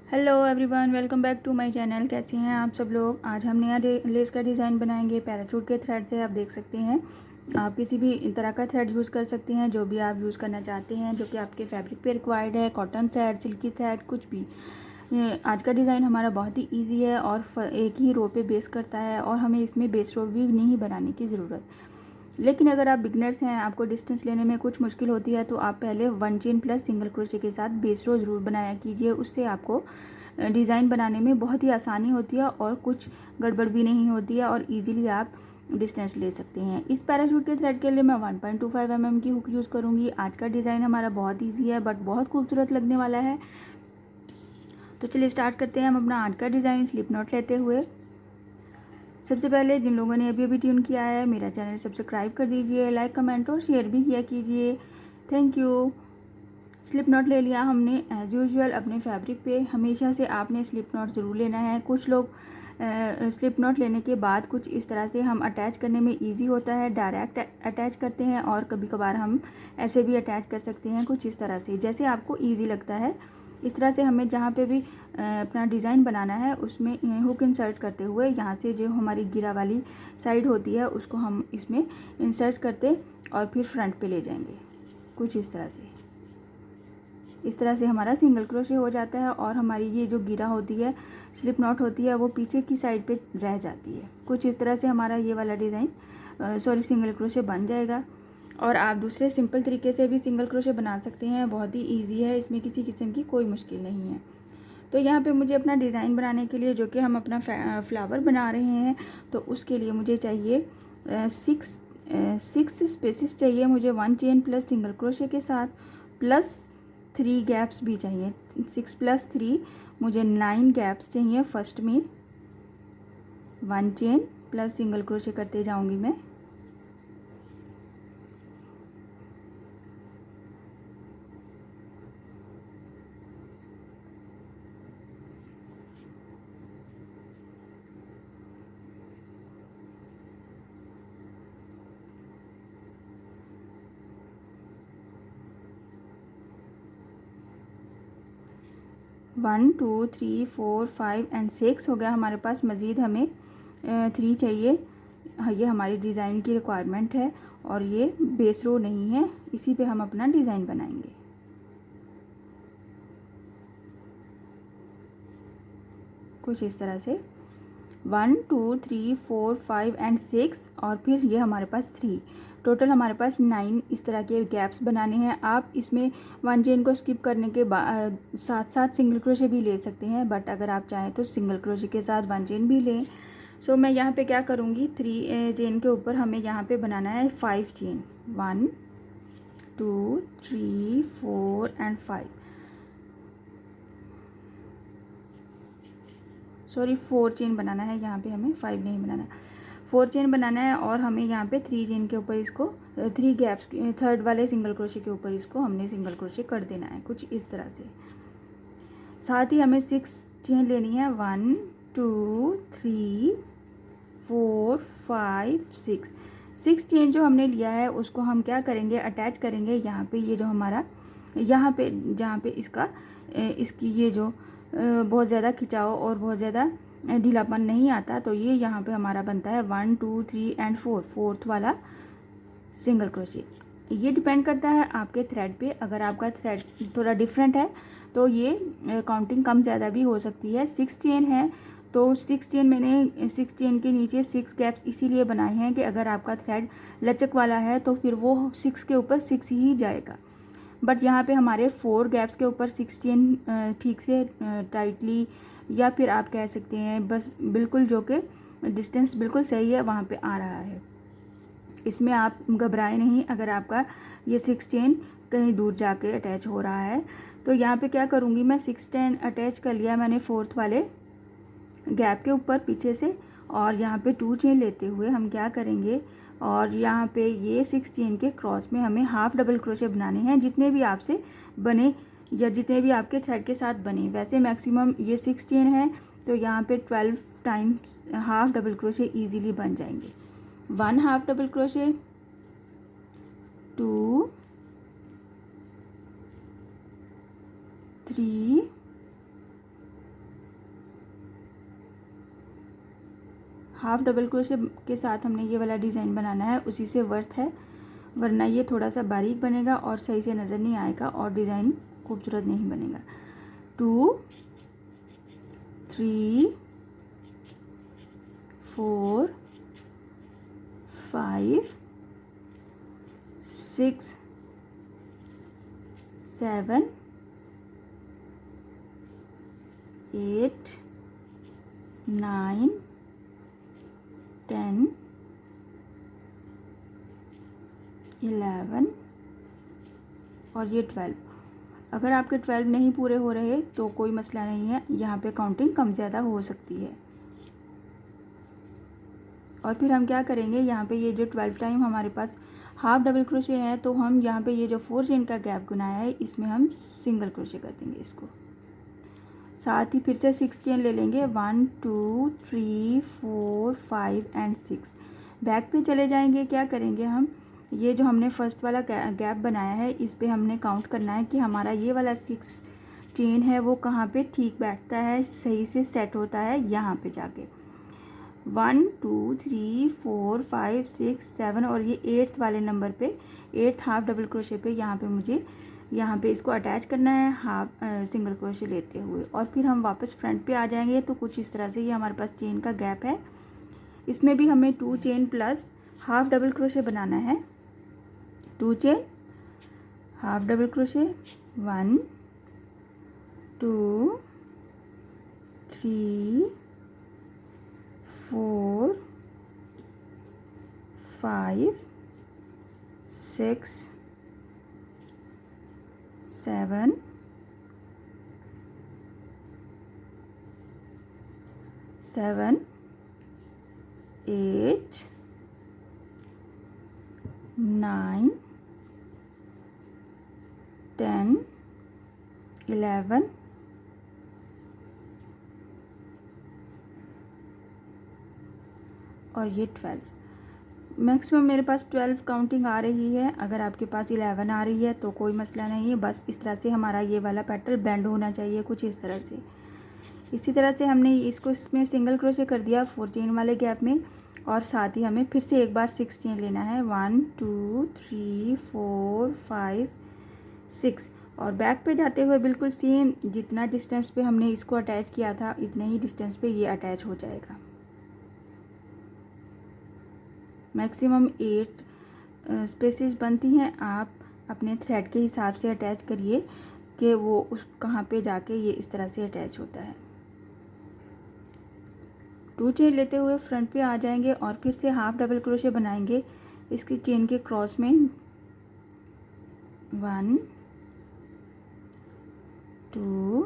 Hello everyone, welcome back to my channel. कैसे हैं आप सब लोग। आज हम नया लेस का डिज़ाइन बनाएंगे पैराशूट के थ्रेड से। आप देख सकते हैं, आप किसी भी तरह का थ्रेड यूज़ कर सकते हैं, जो भी आप यूज़ करना चाहते हैं, जो कि आपके फैब्रिक पे रिक्वायर्ड है। कॉटन थ्रेड, सिल्की थ्रेड, कुछ भी। आज का डिज़ाइन हमारा बहुत ही ईजी है और एक ही रो पे बेस करता है, और हमें इसमें बेस रो भी नहीं बनाने की ज़रूरत। लेकिन अगर आप बिगनर्स हैं, आपको डिस्टेंस लेने में कुछ मुश्किल होती है, तो आप पहले 1 चेन प्लस सिंगल क्रोशे के साथ बेस रो ज़रूर बनाया कीजिए। उससे आपको डिज़ाइन बनाने में बहुत ही आसानी होती है और कुछ गड़बड़ भी नहीं होती है, और इजीली आप डिस्टेंस ले सकते हैं। इस पैराशूट के थ्रेड के लिए मैं 1.25 mm की हुक यूज़ करूँगी। आज का डिज़ाइन हमारा बहुत ईजी है बट बहुत खूबसूरत लगने वाला है। तो चलिए स्टार्ट करते हैं हम अपना आज का डिज़ाइन स्लिप नॉट लेते हुए। सबसे पहले जिन लोगों ने अभी अभी ट्यून किया है, मेरा चैनल सब्सक्राइब कर दीजिए, लाइक कमेंट और शेयर भी किया कीजिए। Thank you. स्लिप नॉट ले लिया हमने एज़ यूजुअल अपने फैब्रिक पे। हमेशा से आपने स्लिप नॉट ज़रूर लेना है। कुछ लोग स्लिप नॉट लेने के बाद कुछ इस तरह से हम अटैच करने में इजी होता है, डायरेक्ट अटैच करते हैं, और कभी कभार हम ऐसे भी अटैच कर सकते हैं, कुछ इस तरह से जैसे आपको ईजी लगता है। इस तरह से हमें जहाँ पे भी अपना डिज़ाइन बनाना है उसमें हुक इंसर्ट करते हुए यहाँ से जो हमारी गिरा वाली साइड होती है उसको हम इसमें इंसर्ट करते और फिर फ्रंट पे ले जाएंगे, कुछ इस तरह से। इस तरह से हमारा सिंगल क्रोशे हो जाता है, और हमारी ये जो गिरा होती है, स्लिप नॉट होती है, वो पीछे की साइड पे रह जाती है। कुछ इस तरह से हमारा ये वाला डिज़ाइन सिंगल क्रोशे बन जाएगा। और आप दूसरे सिंपल तरीके से भी सिंगल क्रोशे बना सकते हैं, बहुत ही ईजी है, इसमें किसी किस्म की कोई मुश्किल नहीं है। तो यहाँ पे मुझे अपना डिज़ाइन बनाने के लिए, जो कि हम अपना फ्लावर बना रहे हैं, तो उसके लिए मुझे चाहिए 6 स्पेसिस चाहिए मुझे 1 चेन प्लस सिंगल क्रोशे के साथ, प्लस 3 गैप्स भी चाहिए। 6 + 3 मुझे 9 गैप्स चाहिए। फर्स्ट में 1 चेन प्लस सिंगल क्रोशे करते जाऊंगी मैं। वन, टू, 3, 4, 5 एंड 6 हो गया हमारे पास। मज़ीद हमें 3 चाहिए। ये हमारी डिज़ाइन की रिक्वायरमेंट है, और ये बेस रो नहीं है, इसी पे हम अपना डिज़ाइन बनाएंगे। कुछ इस तरह से 1, 2, 3, 4, 5 एंड 6, और फिर ये हमारे पास 3। टोटल हमारे पास 9 इस तरह के गैप्स बनाने हैं। आप इसमें 1 चेन को स्किप करने के बाद साथ साथ सिंगल क्रोशे भी ले सकते हैं, बट अगर आप चाहें तो सिंगल क्रोशे के साथ 1 चेन भी लें। सो मैं यहाँ पे क्या करूँगी, 3 चेन के ऊपर हमें यहाँ पे बनाना है 5 चेन। 1, 2, 3, 4 एंड 5। सॉरी, 4 चेन बनाना है यहाँ पे, हमें 5 नहीं बनाना, 4 चेन बनाना है। और हमें यहाँ पे 3 चेन के ऊपर इसको 3 गैप्स, थर्ड वाले सिंगल क्रोशे के ऊपर इसको हमने सिंगल क्रोशे कर देना है, कुछ इस तरह से। साथ ही हमें 6 चेन लेनी है। 1, 2, 3, 4, 5, 6। 6 चेन जो हमने लिया है उसको हम क्या करेंगे, अटैच करेंगे यहाँ पे। ये जो हमारा यहाँ पे जहाँ पे इसका इसकी ये जो बहुत ज़्यादा खिंचाव और बहुत ज़्यादा ढीलापन नहीं आता, तो ये यहाँ पे हमारा बनता है 1, 2, 3 एंड 4, फोर्थ वाला सिंगल क्रोशे। ये डिपेंड करता है आपके थ्रेड पे। अगर आपका थ्रेड थोड़ा डिफरेंट है तो ये काउंटिंग कम ज़्यादा भी हो सकती है। 6 चेन है तो 6 चेन, मैंने 6 चेन के नीचे 6 गैप्स इसीलिए बनाए हैं कि अगर आपका थ्रेड लचक वाला है तो फिर वो 6 के ऊपर 6 ही जाएगा। बट यहाँ पे हमारे 4 गैप्स के ऊपर 6 चेन ठीक से टाइटली, या फिर आप कह सकते हैं बस बिल्कुल, जो कि डिस्टेंस बिल्कुल सही है, वहाँ पे आ रहा है। इसमें आप घबराएं नहीं अगर आपका ये 6 चेन कहीं दूर जाके अटैच हो रहा है। तो यहाँ पे क्या करूँगी मैं, 6 चेन अटैच कर लिया मैंने फोर्थ वाले गैप के ऊपर पीछे से, और यहाँ पे 2 चेन लेते हुए हम क्या करेंगे, और यहाँ पे ये 6 चेन के क्रॉस में हमें हाफ डबल क्रोशे बनाने हैं, जितने भी आपसे बने या जितने भी आपके थ्रेड के साथ बने। वैसे मैक्सिमम ये 6 चेन है, तो यहाँ पे 12 times half double crochet easily बन जाएंगे। 1 half double crochet, 2, 3, half double crochet के साथ हमने ये वाला डिज़ाइन बनाना है, उसी से वर्थ है, वरना ये थोड़ा सा बारीक बनेगा और सही से नज़र नहीं आएगा और डिज़ाइन खूबसूरत नहीं बनेगा। 2 3 4 5 6 7 8 9 10 11 और ये 12। अगर आपके 12 नहीं पूरे हो रहे तो कोई मसला नहीं है, यहाँ पे काउंटिंग कम ज़्यादा हो सकती है। और फिर हम क्या करेंगे, यहाँ पे ये जो 12 टाइम हमारे पास हाफ डबल क्रोशे है, तो हम यहाँ पे ये जो 4 चेन का गैप बनाया है इसमें हम सिंगल क्रोशे कर देंगे इसको। साथ ही फिर से 6 चेन ले लेंगे, 1 2 3 4 5 एंड 6। बैक पे चले जाएंगे, क्या करेंगे हम, ये जो हमने फर्स्ट वाला गैप बनाया है इस पे हमने काउंट करना है कि हमारा ये वाला 6 चेन है वो कहाँ पे ठीक बैठता है, सही से सेट होता है यहाँ पे जाके। 1 2 3 4 5 6 7 और ये 8th वाले नंबर पे 8th हाफ डबल क्रोशे पे यहाँ पे मुझे यहाँ पे इसको अटैच करना है हाफ सिंगल क्रोशे लेते हुए। और फिर हम वापस फ्रंट पे आ जाएंगे, तो कुछ इस तरह से ये हमारे पास चेन का गैप है, इसमें भी हमें 2 chain plus half double crochet बनाना है। 2 चेन हाफ डबल क्रोशे, 1 2 3 4 5 6 7 8 9 10 11 और ये 12। मैक्सिमम मेरे पास 12 काउंटिंग आ रही है, अगर आपके पास 11 आ रही है तो कोई मसला नहीं है, बस इस तरह से हमारा ये वाला पैटर्न बेंड होना चाहिए कुछ इस तरह से। इसी तरह से हमने इसको इसमें सिंगल क्रोशे कर दिया 4 चेन वाले गैप में, और साथ ही हमें फिर से एक बार 6 चेन लेना है, 1 2 3 4 5 6। और बैक पे जाते हुए बिल्कुल सेम जितना डिस्टेंस पे हमने इसको अटैच किया था इतने ही डिस्टेंस पे ये अटैच हो जाएगा। मैक्सिमम 8 स्पेसेस बनती हैं, आप अपने थ्रेड के हिसाब से अटैच करिए कि वो उस कहाँ पे जाके ये इस तरह से अटैच होता है। 2 चेन लेते हुए फ्रंट पे आ जाएंगे और फिर से हाफ डबल क्रोशे बनाएंगे इसकी चेन के क्रॉस में। 1 2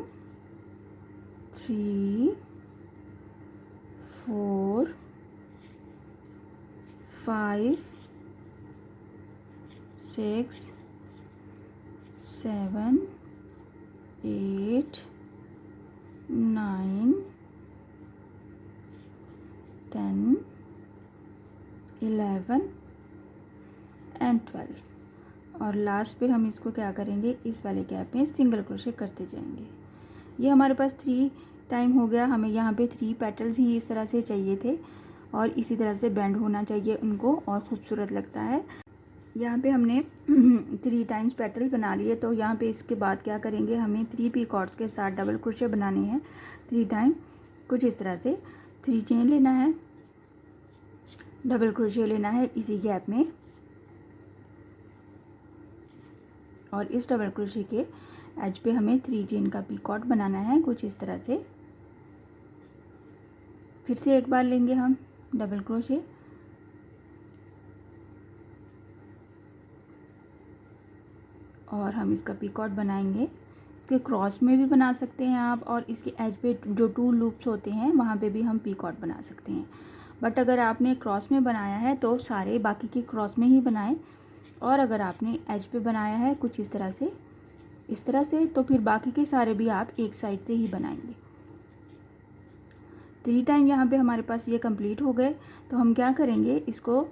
3 4 5 6 7 8 9 10 11 एंड 12। और लास्ट पे हम इसको क्या करेंगे, इस वाले गैप में सिंगल क्रोशे करते जाएंगे। ये हमारे पास 3 टाइम हो गया, हमें यहाँ पे 3 पेटल्स ही इस तरह से चाहिए थे और इसी तरह से बेंड होना चाहिए उनको और ख़ूबसूरत लगता है। यहाँ पे हमने 3 टाइम्स पेटल बना लिए, तो यहाँ पे इसके बाद क्या करेंगे, हमें 3 पीकॉट्स के साथ डबल क्रोशे बनाने हैं 3 टाइम। कुछ इस तरह से 3 चेन लेना है, डबल क्रोशे लेना है इसी गैप में, और इस डबल क्रोशे के एज पे हमें 3 चेन का पीकॉट बनाना है कुछ इस तरह से। फिर से एक बार लेंगे हम डबल क्रोशे, और हम इसका पीकॉट बनाएंगे। इसके क्रॉस में भी बना सकते हैं आप, और इसके एज पे जो 2 लूप्स होते हैं वहाँ पे भी हम पीकॉट बना सकते हैं। बट अगर आपने क्रॉस में बनाया है तो सारे बाकी के क्रॉस में ही बनाएं, और अगर आपने एज पे बनाया है कुछ इस तरह से तो फिर बाकी के सारे भी आप एक साइड से ही बनाएंगे। 3 टाइम यहाँ पे हमारे पास ये कंप्लीट हो गए, तो हम क्या करेंगे, इसको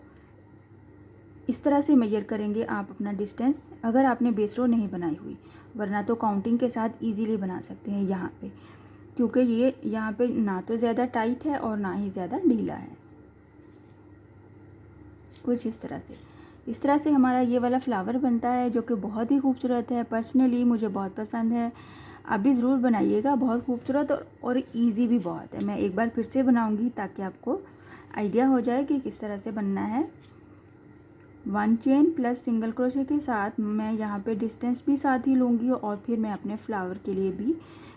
इस तरह से मेजर करेंगे आप अपना डिस्टेंस, अगर आपने बेस रो नहीं बनाई हुई, वरना तो काउंटिंग के साथ इजीली बना सकते हैं यहाँ पे, क्योंकि ये यहाँ पे ना तो ज़्यादा टाइट है और ना ही ज़्यादा ढीला है। कुछ इस तरह से हमारा ये वाला फ्लावर बनता है, जो कि बहुत ही खूबसूरत है। पर्सनली मुझे बहुत पसंद है। आप भी ज़रूर बनाइएगा, बहुत खूबसूरत और इजी भी बहुत है। मैं एक बार फिर से बनाऊंगी ताकि आपको आइडिया हो जाए कि किस तरह से बनना है। 1 चेन प्लस सिंगल क्रोशे के साथ मैं यहाँ पे डिस्टेंस भी साथ ही लूँगी और फिर मैं अपने फ्लावर के लिए भी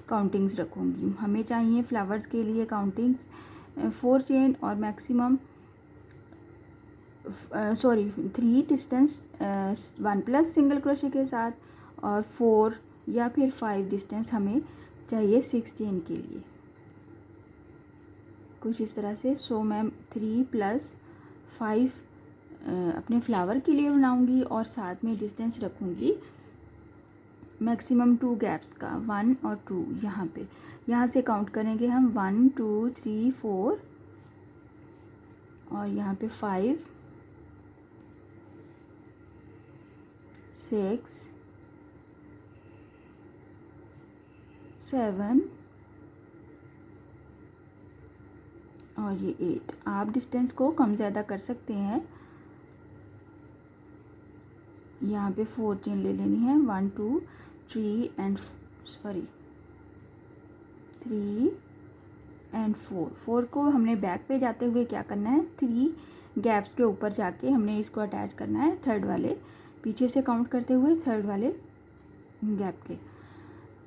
काउंटिंग्स रखूँगी। हमें चाहिए फ्लावर्स के लिए काउंटिंग्स 4 चेन और maximum 3 distance 1 plus single crochet के साथ, और 4 या फिर 5 डिस्टेंस हमें चाहिए 6 चेन के लिए, कुछ इस तरह से। सो मैं 3 प्लस 5 अपने फ्लावर के लिए बनाऊंगी और साथ में डिस्टेंस रखूंगी मैक्सिमम 2 गैप्स का, 1 और 2। यहाँ से काउंट करेंगे हम 1 2 3 4 और यहाँ पे 5 6 7 और ये 8। आप डिस्टेंस को कम ज़्यादा कर सकते हैं। यहाँ पे 4 चेन ले लेनी है, 1 2 3 एंड 4 को हमने बैक पे जाते हुए क्या करना है, 3 गैप्स के ऊपर जाके हमने इसको अटैच करना है थर्ड वाले, पीछे से काउंट करते हुए थर्ड वाले गैप के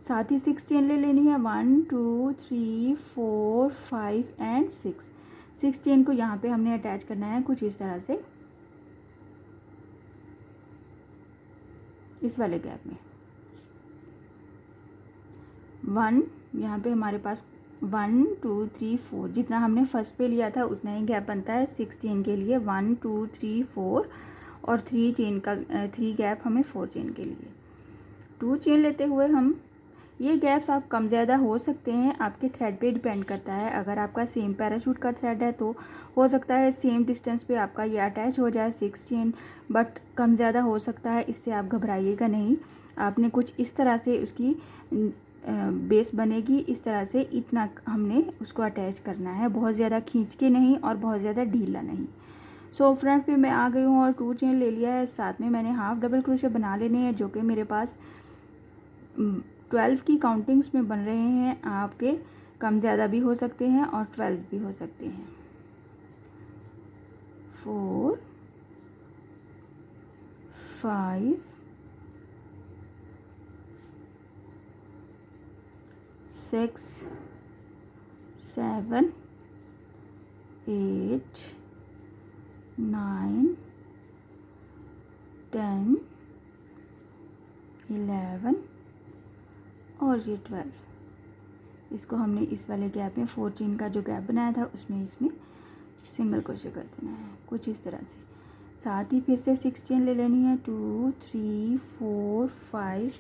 साथ ही 6 चेन ले लेनी है, 1 2 3 4 5 एंड 6 चेन को यहाँ पे हमने अटैच करना है कुछ इस तरह से इस वाले गैप में। 1 यहाँ पे हमारे पास 1 2 3 4 जितना हमने फर्स्ट पे लिया था उतना ही गैप बनता है 6 चेन के लिए। 1 2 3 4 और 3 गैप हमें 4 चेन के लिए। 2 चेन लेते हुए हम ये गैप्स आप कम ज़्यादा हो सकते हैं, आपके थ्रेड पे डिपेंड करता है। अगर आपका सेम पैराशूट का थ्रेड है तो हो सकता है सेम डिस्टेंस पे आपका ये अटैच हो जाए 6 चेन, बट कम ज़्यादा हो सकता है, इससे आप घबराइएगा नहीं। आपने कुछ इस तरह से उसकी बेस बनेगी, इस तरह से इतना हमने उसको अटैच करना है, बहुत ज़्यादा खींच के नहीं और बहुत ज़्यादा ढीला नहीं। सो फ्रंट पे मैं आ गई हूँ और 2 चेन ले लिया है, साथ में मैंने हाफ डबल क्रोशे बना लेने हैं जो कि मेरे पास 12 की काउंटिंग्स में बन रहे हैं। आपके कम ज़्यादा भी हो सकते हैं और 12 भी हो सकते हैं। 4 5 6 7 8 9 10 11 और ये 12। इसको हमने इस वाले गैप में 4 चेन का जो गैप बनाया था उसमें सिंगल क्रोशे कर देना है कुछ इस तरह से। साथ ही फिर से 6 चेन ले लेनी है, 2 3 4 5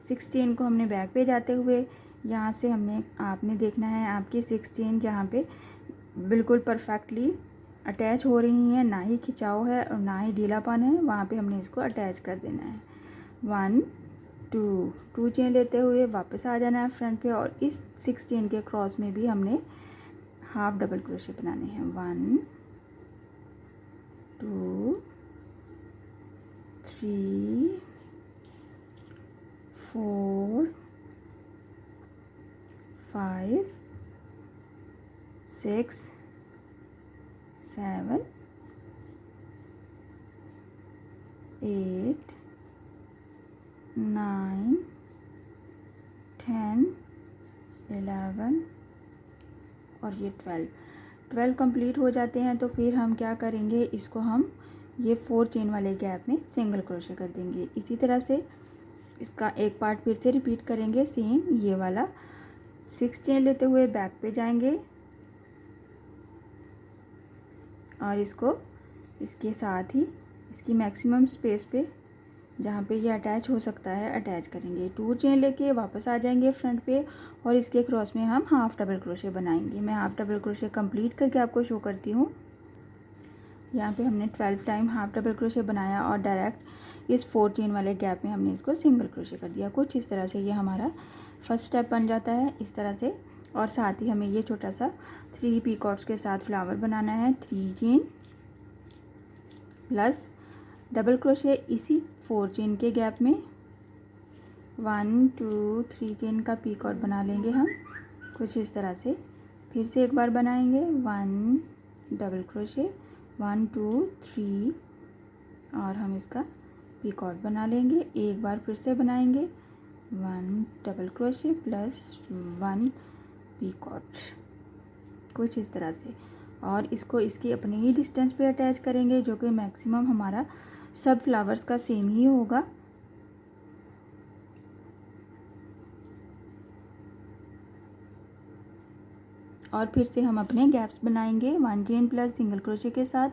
6 चेन को हमने बैक पे जाते हुए यहाँ से आपने देखना है आपकी 6 चेन जहाँ पे बिल्कुल परफेक्टली अटैच हो रही हैं, ना ही खिंचाव है और ना ही ढीलापन है, वहाँ पे हमने इसको अटैच कर देना है। 1 2 चेन लेते हुए वापस आ जाना है फ्रंट पे और इस 6 चेन के क्रॉस में भी हमने हाफ डबल क्रोशे बनाने हैं। 1 2 3 4 5 6 7 8 9 10 11 और ये 12 कंप्लीट हो जाते हैं तो फिर हम क्या करेंगे, इसको हम ये 4 चेन वाले गैप में सिंगल क्रोशे कर देंगे। इसी तरह से इसका एक पार्ट फिर से रिपीट करेंगे सेम ये वाला। 6 चेन लेते हुए बैक पे जाएंगे और इसको इसके साथ ही इसकी मैक्सिमम स्पेस पे जहाँ पे ये अटैच हो सकता है अटैच करेंगे। 2 चेन लेके वापस आ जाएंगे फ्रंट पे और इसके क्रॉस में हम हाफ डबल क्रोशे बनाएंगे। मैं हाफ डबल क्रोशे कंप्लीट करके आपको शो करती हूँ। यहाँ पे हमने 12 टाइम हाफ डबल क्रोशे बनाया और डायरेक्ट इस 4 चेन वाले गैप में हमने इसको सिंगल क्रोशे कर दिया। कुछ इस तरह से ये हमारा फर्स्ट स्टेप बन जाता है इस तरह से। और साथ ही हमें ये छोटा सा 3 पीकॉक्स के साथ फ्लावर बनाना है। 3 चेन प्लस डबल क्रोशे इसी 4 चेन के गैप में 1 2 3 चेन का पीकॉट बना लेंगे हम कुछ इस तरह से। फिर से एक बार बनाएंगे 1 डबल क्रोशे 1 2 3 और हम इसका पीकॉट बना लेंगे। एक बार फिर से बनाएंगे 1 डबल क्रोशे प्लस 1 पीकॉट कुछ इस तरह से, और इसको इसकी अपने ही डिस्टेंस पे अटैच करेंगे जो कि मैक्सिमम हमारा सब फ्लावर्स का सेम ही होगा। और फिर से हम अपने गैप्स बनाएंगे 1 चेन प्लस सिंगल क्रोशे के साथ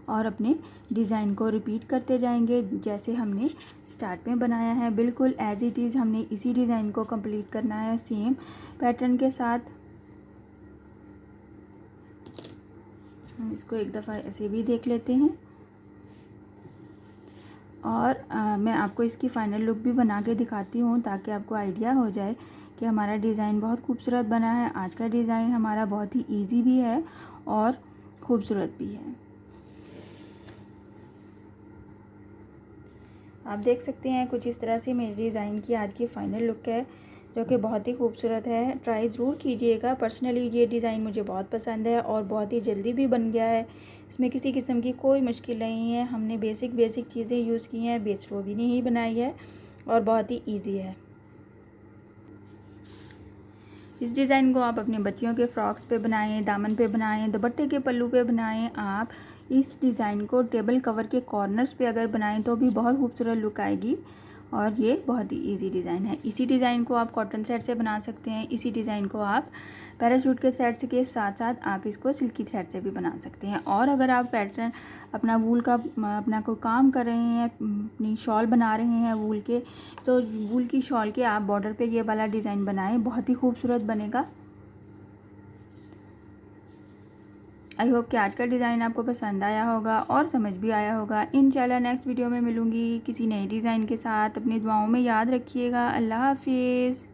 और अपने डिज़ाइन को रिपीट करते जाएंगे जैसे हमने स्टार्ट में बनाया है। बिल्कुल एज इट इज़ हमने इसी डिज़ाइन को कंप्लीट करना है सेम पैटर्न के साथ। हम इसको एक दफ़ा ऐसे भी देख लेते हैं और मैं आपको इसकी फ़ाइनल लुक भी बना के दिखाती हूँ ताकि आपको आइडिया हो जाए कि हमारा डिज़ाइन बहुत खूबसूरत बना है। आज का डिज़ाइन हमारा बहुत ही इजी भी है और खूबसूरत भी है। आप देख सकते हैं कुछ इस तरह से मेरे डिज़ाइन की आज की फ़ाइनल लुक है जो कि बहुत ही खूबसूरत है। ट्राई ज़रूर कीजिएगा। पर्सनली ये डिज़ाइन मुझे बहुत पसंद है और बहुत ही जल्दी भी बन गया है। इसमें किसी किस्म की कोई मुश्किल नहीं है। हमने बेसिक चीज़ें यूज़ की हैं, बेस रो भी नहीं बनाई है और बहुत ही ईजी है। इस डिज़ाइन को आप अपने बच्चियों के फ्रॉक्स पे बनाएं, दामन पे बनाएं, दुपट्टे के पल्लू पे बनाएं। आप इस डिज़ाइन को टेबल कवर के कॉर्नर्स पे अगर बनाएं तो भी बहुत खूबसूरत लुक आएगी और ये बहुत ही इजी डिज़ाइन है। इसी डिज़ाइन को आप कॉटन थ्रेड से बना सकते हैं। इसी डिज़ाइन को आप पैराशूट के थ्रेड के साथ साथ आप इसको सिल्की थ्रेड से भी बना सकते हैं। और अगर आप पैटर्न अपना वूल का अपना कोई काम कर रहे हैं, अपनी शॉल बना रहे हैं वूल के, तो वूल की शॉल के आप बॉर्डर पे ये वाला डिज़ाइन बनाएं, बहुत ही खूबसूरत बनेगा। आई होप कि आज का डिज़ाइन आपको पसंद आया होगा और समझ भी आया होगा। इंशाल्लाह नेक्स्ट वीडियो में मिलूँगी किसी नए डिज़ाइन के साथ। अपनी दुआओं में याद रखिएगा। अल्लाह हाफिज़।